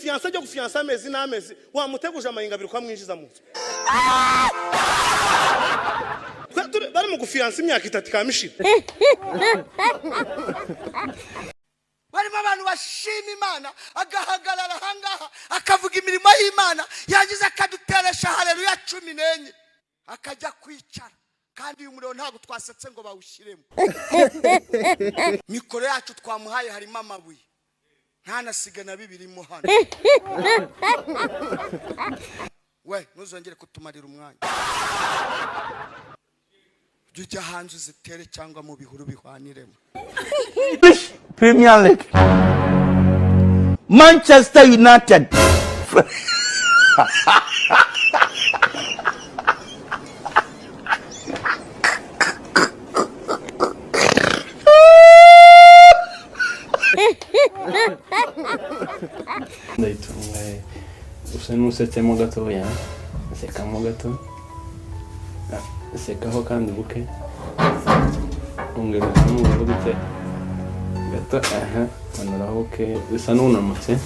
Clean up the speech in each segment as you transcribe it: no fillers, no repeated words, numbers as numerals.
fiança cyo gufiança amezi n'amezi wamuteguje amayinga abiri kwa mwinjiza mu nzu bari mu gufiança imyaka 3 kamishira barimo abantu bashima Imana agahagarara hangaha akavuga imirimo y'Imana yagize akaduteresha haleluya 14 akajya kwicara kandi uyu muriro ntago twasetse ngo bawushiremo mikoro yacu twamuhaye harimo amabuye ntanasiga na bibirimo hano we ntuzongere kutumarira umwanya jya hanze zitere cyangwa mu bihuru bihwaniremo Premier League Manchester United Ndaitunga usenusetsemo gatoya sekamo gato sekaho kandi buke ongera ukamubura gute gato aha manuraho ke bisa nunamutse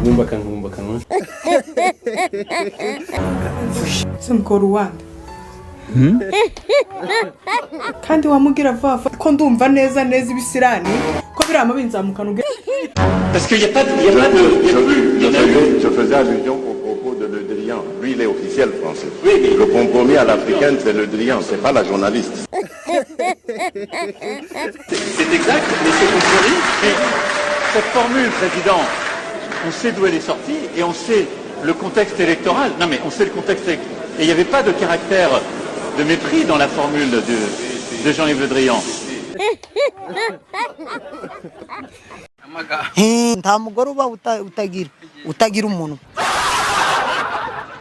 ngumba kanwa Simko Rwanda kandi wamugira vafa ko ndumva neza ibisirani ko birama binzamukana uge parce qu'il y a pas de je faisais allusion au propos de Le Drian. Lui il est officiel français. Oui. Le compromis à l'africaine c'est Le Drian, c'est pas la journaliste. C'est exact, mais c'est compris. Cette formule, président, on sait d'où elle est sortie et on sait le contexte électoral. Non mais on sait le contexte électoral. Et il n'y avait pas de caractère de mépris dans la formule de Jean-Yves Le Drian. nta mugore uba utagira umuntu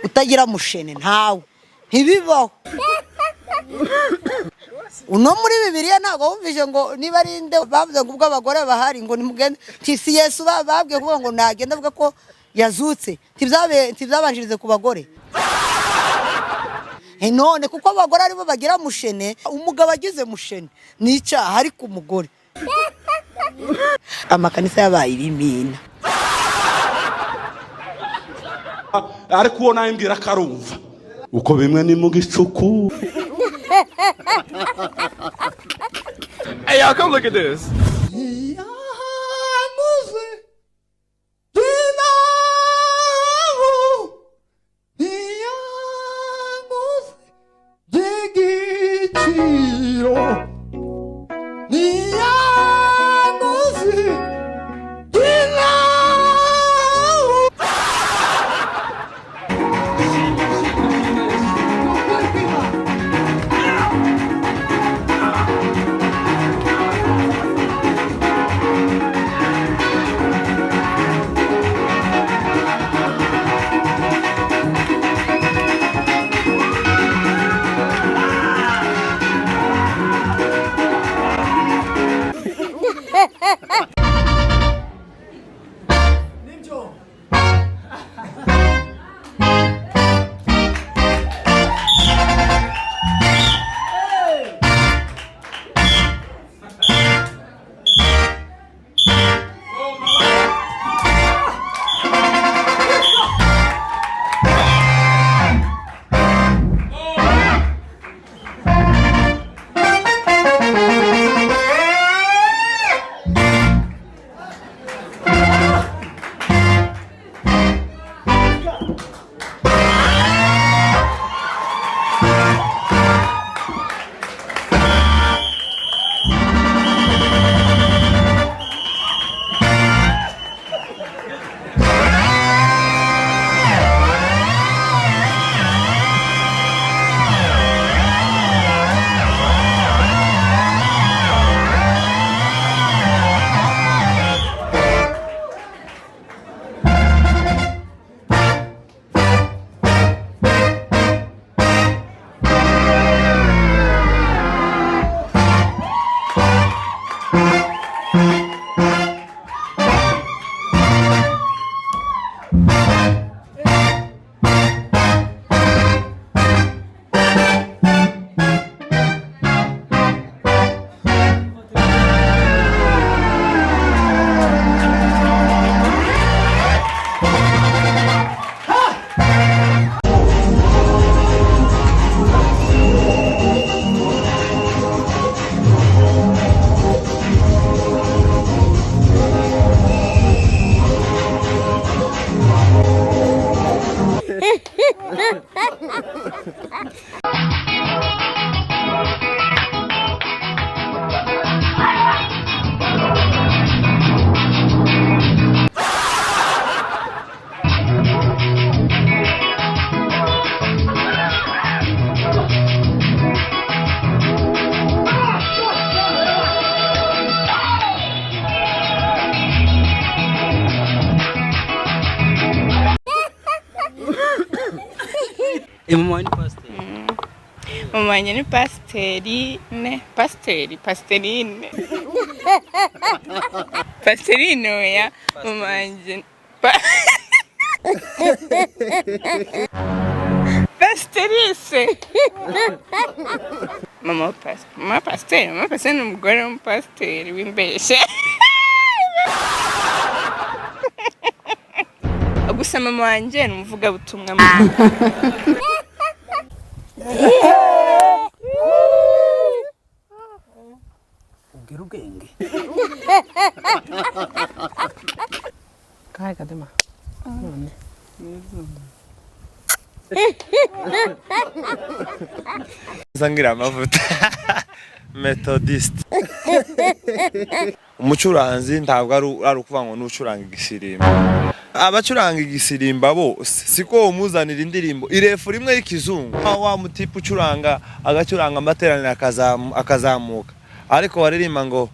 utagira mushene ntawe ntibibaho uno muri Bibiliya ntago wumvije ngo niba ari nde bavuze ngo ubwo abagore bahari ngo nimugende si Yesu babwiye kuvuga ngo nagenda avuga ko yazutse ntibyabanjirize ku bagore none kuko abagore aribo bagira mushene umugabo agize mushene nicyaha ari ku mugore amakanisa yabaye ibimina ariko uwo nayimbwira karumva uko bimwe ni mu gicuku. Hey y'all, come look at this. Mama wanjye ni pasiteri. Mama wanjye ni pasterine. Pasterine oya. Mama wanjye pasterise. Mama pasiteri ni umugore w'umupasiteri w'imbeshye. Gusa mama wanjye ni umuvugabutumwa. Ubwira ubwenge. Kahe kadema. None. Zangira amavuta. Methodist. Umucuranzi ntabwo ari ukuvuga ngo n'ucuranga igisirimba. Abacuranga igisirimba bose siko umuzanira indirimbo irefu rimwe y'ikizungu. Wa mutipe ucuranga agacuranga amateraniro akazamuka. Ariko waririmba ngo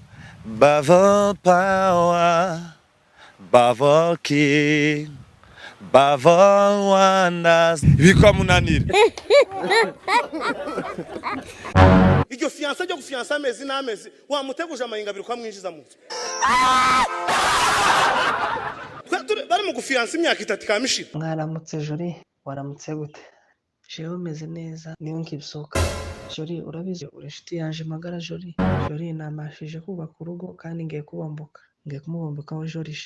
Bavo power, Bavo king, Bavo wonders. Bikamunanira. Iryo fiança ryo gufiança amezi n'amezi wamuteguje amayingabiro kwa mwinjiza mu nzu. Bari mu gufiança imyaka 3 kamishira. Mwaramutse Jori, waramutse gute? Jewe meze neza niyo nkibyuka. Jori urabizi urishiti yanje magara Jori. Jori namashije kubaka urugo kandi ngiye kubomboka. Ngiye kumubomboka wa Jori.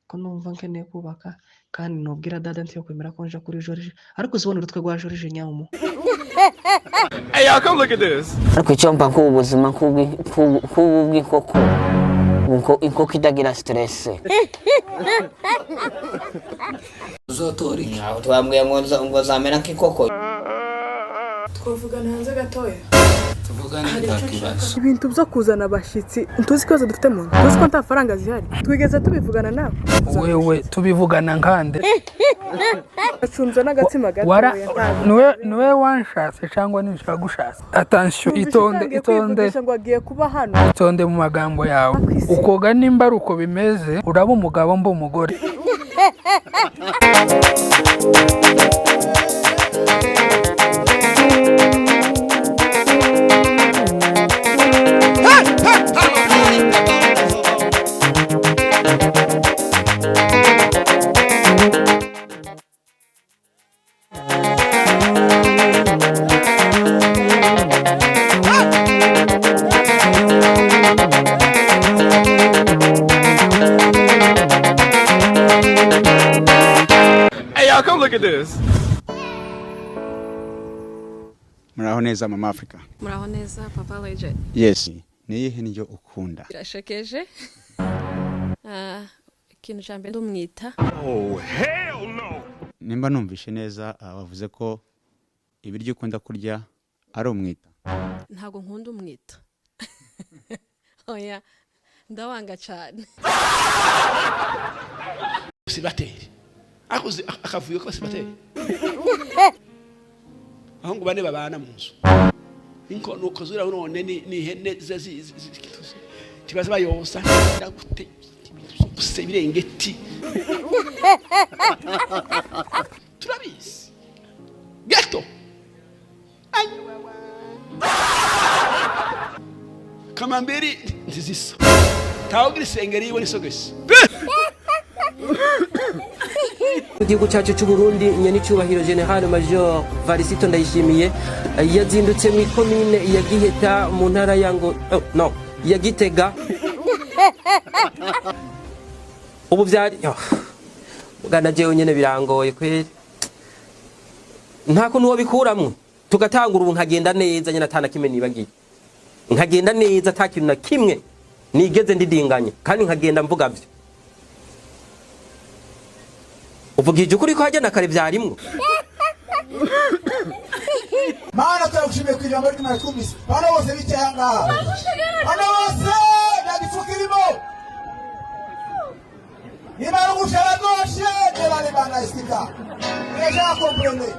Ko numva nkeneye kubaka kandi nubwira dada ntiyo kwemera ko nja kuri Jori. Ariko uzibona urutwe rwa Jori nyamumu. Hey, y'all, come look at this. Ariko icyomba nk'ubuzima nk'ubw'inkoko. Inkoko itagira stress. Uzotora iki? Ntabwo twambwiye ngo zamera nk'inkoko. Twavugana hanze gatoya. Tuvugana ntakibazo. Ibintu byo kuzana abashyitsi ntuzi ko dufite mu nzu. Tuzi ko nta faranga zihari. Twigeze tubivugana nawe. Wewe tubivugana nkande. Acunze n'agatsima gato. Niwe wanshatse cyangwa nishaka gushatse. Attention itonde ngo agiye kuba hano. Itonde mu magambo yawe. Ukoga nimba ari uko bimeze uraba umugabo mbo umugore. Come look at this. Muraho neza Mama Africa. Muraho neza Papa Legend. Yes. Niyihe niyo ukunda? Birashekeje. Ikintu cyambere ndumwita. Oh hell no. Nimba numvishe neza wavuze ko ibiryo ukunda kurya ari umwita. Ntago nkunda umwita. Oya ndawanga cyane. Sibateri. Akuze akavuyo ko sibateri. Aho ngo bane babana mu nzu. Inko nuko zura none ni hene kibaza bayosa ndagute se birengeti. Turabizi. Gato. Kamambiri nzizisa. Tawugiri sengeri ibone sogesi. Igihugu cyacu cy'u Burundi nyene cyubahiro General Major Varisito Ndayishimiye yazindutse mu komine ya Giheta mu ntara ya Gitega. Ubu byari ugana jewe nyene birangoye kweri. Ntako nuwo bikuramwe tugatangura ubu nkagenda neza nyene atana kimwe nibagiye. Nkagenda neza atakintu na kimwe nigeze ndidinganye kandi nkagenda mvuga byo. Uvugije ukuri ko hagenda kare byarimwe. Mana turagushimiye ku ijambo ry'Imana twumvise. Bana bose bicaye ngaha. Bana bose ndagifukirimo. Niba ugushara goshe nebale bana istika. Neja comprendre.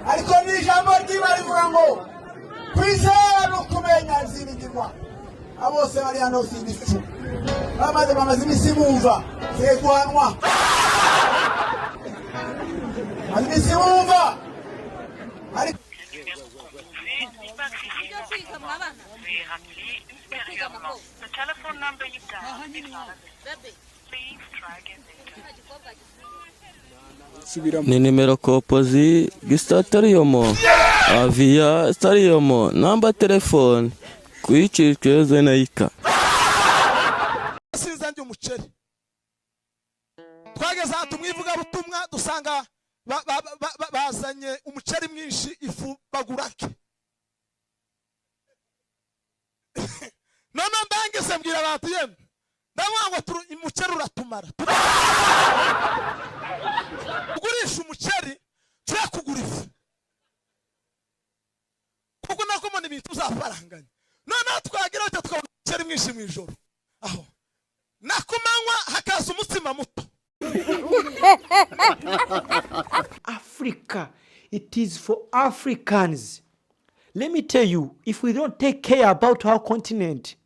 Ariko ni ijambo ry'Imana rivuga ngo kwizera no kumenya izibigirwa. Abose bari hano sindifu. Bamaze imisimumva. Segwanwa. Alimisimumva ariko ni nimero kopozi gistatoriyomo avia stariyomo namba telefone kwiciceze naika sinzanjye umuceri twageze ahantu mwivuga butumwa dusanga bazanye umuceri mwinshi ifu bagurake none mbangeze mbwira abantu yemwe ndavuga ngo umuceri uratumara tugurisha umuceri tujya kugura ifu kuko nako mbona ibintu uzafaranganya noneho twagira icyo twabona umuceri mwinshi mu ijoro aho nakumanywa hakaza umutsima muto. Africa, it is for Africans. Let me tell you, if we don't take care about our continent,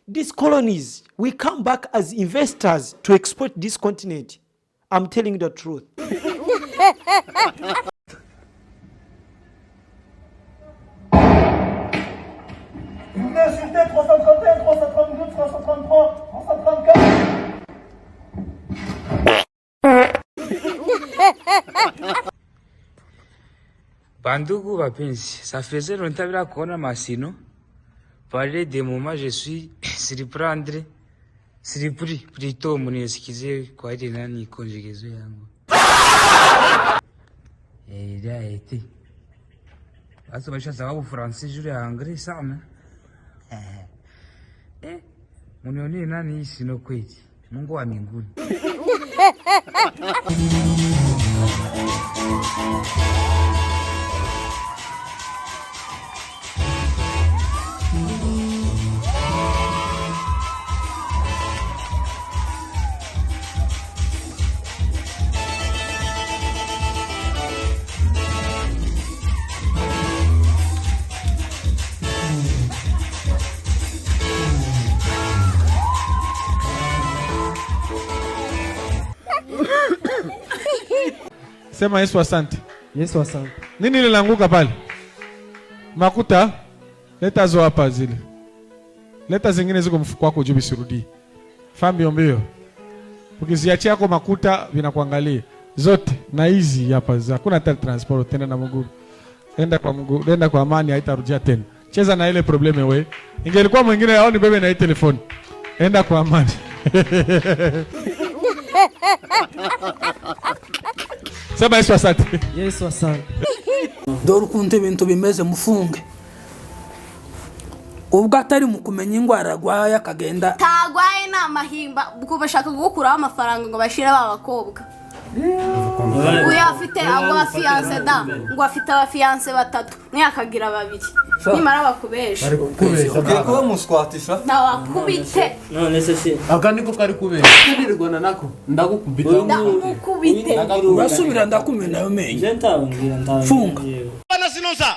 these colonies will come back as investors to exploit this continent. I'm telling you the truth. Bandugu wapenzi, ça faisait longtemps bila kuona Masino. Parler des moments, je suis surpris plutôt munisikize kwa ile nani conjugaison yangu. Il a été. Asa maisha sababu français juu ya anglais sana. Munioni nani hii sino kweli. Mungu wa mbinguni. Sema Yesu asante. Yesu asante. Nini lilanguka pale? Makuta? Leta zo hapa zile. Leta zingine ziko mfuko wako juu bisirudi. Fambi ombeo. Ukiziachia yako makuta vinakuangalia. Zote na hizi hapa za. Hakuna hata transport tena na mguu. Enda kwa mguu, enda kwa amani haitarudia tena. Cheza na ile probleme we. Ingelikuwa mwingine aoni bebe na hii telefoni. Enda kwa amani. Sema Yesu asante. Yesu asante. Dore ukuntu ibintu bimeze mufunge. Ubwo atari mu kumenya ingwara arwaye akagenda tagwaye n'amahimba kuko bashaka gukuraho amafaranga ngo bashire babakobwa. Uyu afite abo fiance da ngo afite abafiance batatu mwakagira babiri nimara bakubesha kuba muswatisha ndawakubite none se aganiko kari kubesha ndirwana nako ndagukubita urasubira ndakumena yo menye funga bana zinoza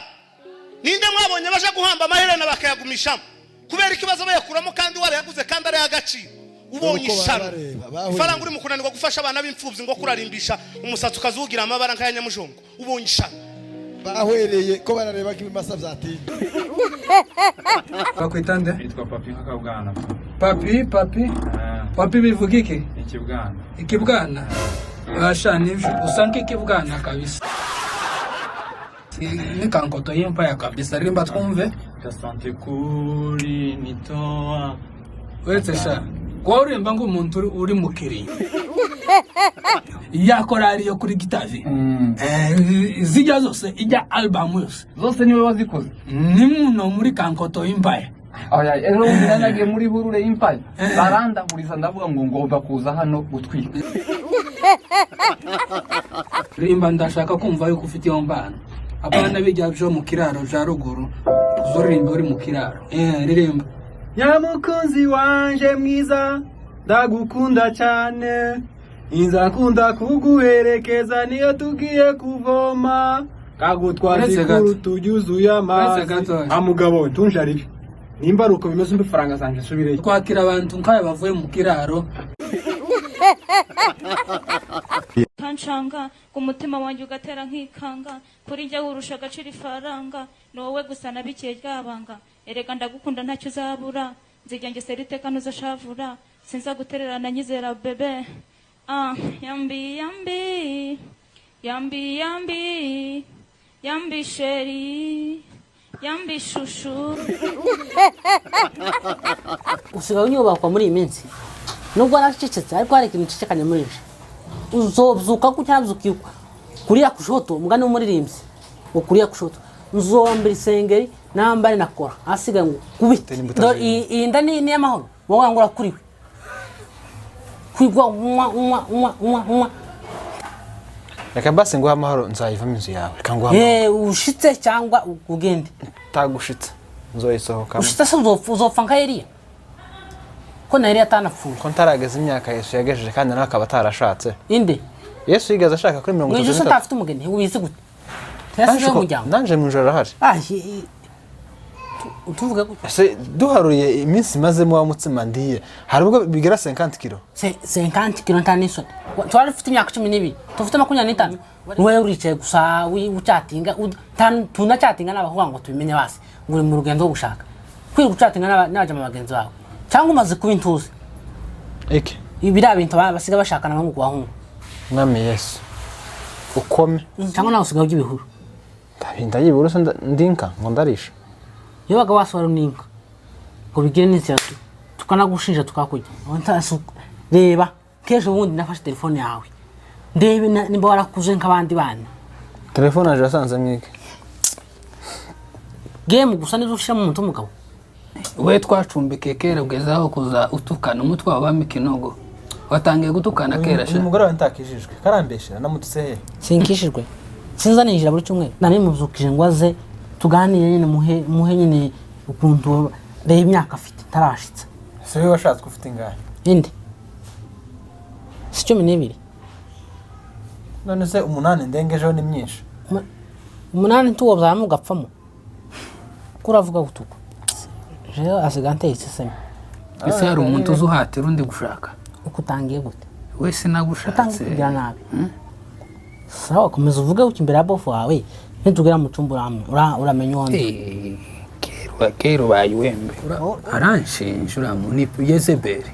ninde mwabonye baje guhamba amaherena bakayagumishamo kubera ikibazo bayakuramo kandi warayaguze kandi ari agaciro ubonye ishano ifaranga uri mu kunanirwa gufasha abana b'imfubyi ngo kurarimbisha umusatsi ukazugira amabara nkaya nyamujongo ubonye ishano bahwereye ko barareba ko ibimasa byatinye bakwitande Yitwa papi nk'akabwana. papi bivuga iki Ikibwana. ikibwana bashani usanke ikibwana kabisa ni kankoto yempaya kabisa rimba twumve Asante kuri nitoa. wese sha kwa uremba ngo umuntu uri mukiri yakora ariyo kuri gitavi zijya zose ijya album zose niwe wazikoze ni muno muri kankoto y'impaya Oya, ejo nagiye muri burure y'impaya. Baranda buriza ndavuga ngo ngomba kuza hano gutwika. rimba ndashaka kumva yuko ufite iyo mbana abana bijya byo mu kiraro ja ruguru zorimba uri mu kiraro ririmba Nyamukunzi wanje mwiza ndagukunda cyane inzakunda kuguherekeza niyo tugiye kuvoma kagutwara ikuru tujuzuye amazi amugabo tunjarire nimba ari uko bimeze mbifaranga zanje subire kwakira abantu nkaya bavuye mu kiraro ukancanga ku mutima wanjye ugatera nkikanga kuri njye wurusha agaciro ifaranga ni wowe gusa nabikiye ryabanga erega ndagukunda ntacyo uzabura nzijya ngesera iteka ntuzashavura sinza gutererana nyizera bebe yambi yambi yambi yambi yambi sheri yambi shushu usigaye unyubakwa muri iyi minsi nubwo naracecetse ariko hari ikintu cecekanye muri je uzobyuka ko cyabyukikwa kuriya kushoto umugani w'umuririmbyi ngo kuriya kushoto nzombera isengeri nambare nakora asigaye ngo kubite iyi nda ni y'amahoro wowe ngo urakuriwe kwigwa umwa reka basi ngo amahoro nzayivamo inzu yawe reka ngo ushitse cyangwa ugende tagushitse nzoyisohoka ushitse se uzopfa nka Eliya ko na Eliya atanapfuye ko ntarageze imyaka Yesu yagejeje kandi nawe akaba atarashatse inde Yesu yigeze ashaka kuri 33 Yesu atafite umugeni ubizi gute Yesu n'umuryango nanje mu ijoro ahari utuvuga gute se duharuye iminsi maze mu mutsima ndiye hari ubwo bigera 50 kilo 50 kilo ntaniso twari ufite imyaka 12 tufite 25 wewe uricaye gusa ucatinga tunacatinga n'abavuga ngo tubimenye basi ngo mu rugendo rwo gushaka kwiri gucatinga n'abaje mu bagenzi bawe cyangwa umaze kuba intuzi eke ibira bintu basiga bashakana ngo kubahungu mwami Yesu ukome cyangwa nawe usigaye ugibihuru ndayibura se ndinka ngo ndarisha iyo baga waswara ninka ngo bigire n'inzira tukanagushinja tukakujya ntasuka reba kejo wundi nafashe telefone yawe ndebe nimba warakuze nk'abandi bana telefone aje asanze mwike game gusa nizo ushira mu muntu umugabo we twacumbike kera ugezaho kuza utukana umutwe wabami kinogo watangiye gutukana kera sha umugore wantakijijwe karambeshera namutse he sinkishijwe sinzanijira buri cyumwe nari muzukije ngo aze tuganire nyine muhe nyine ukuntu reba imyaka afite tarashitse se we washatse ufite ingahe inde 12 none se 8 ndengejeho ni myinshi 8 tuwo bamugapfamo kuravuga gutuko je asigante iseseme ese hari umuntu uzuhatira undi gushaka ukutangiye gute wese nagushatse kugira nabi sawa komeza uvuge uki imbere ya bofu wawe ntitugera mu cyumba uramenya undi kero bayiwembe aranshinja uramuni Yezebeli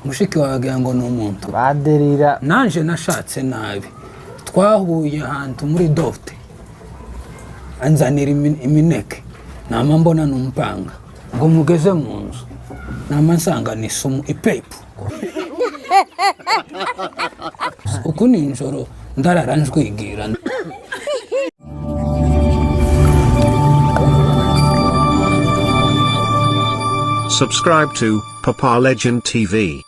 mushiki wagira ngo n'umuntu baderira nanje nashatse nabi twahuye ahantu muri dofte anzanira imineke nama mbona numpanga ngo mugeze mu nzu nama nsanga ni sumu ipepu uku ninjoro ndarara njwigira Subscribe to Papa Legend TV.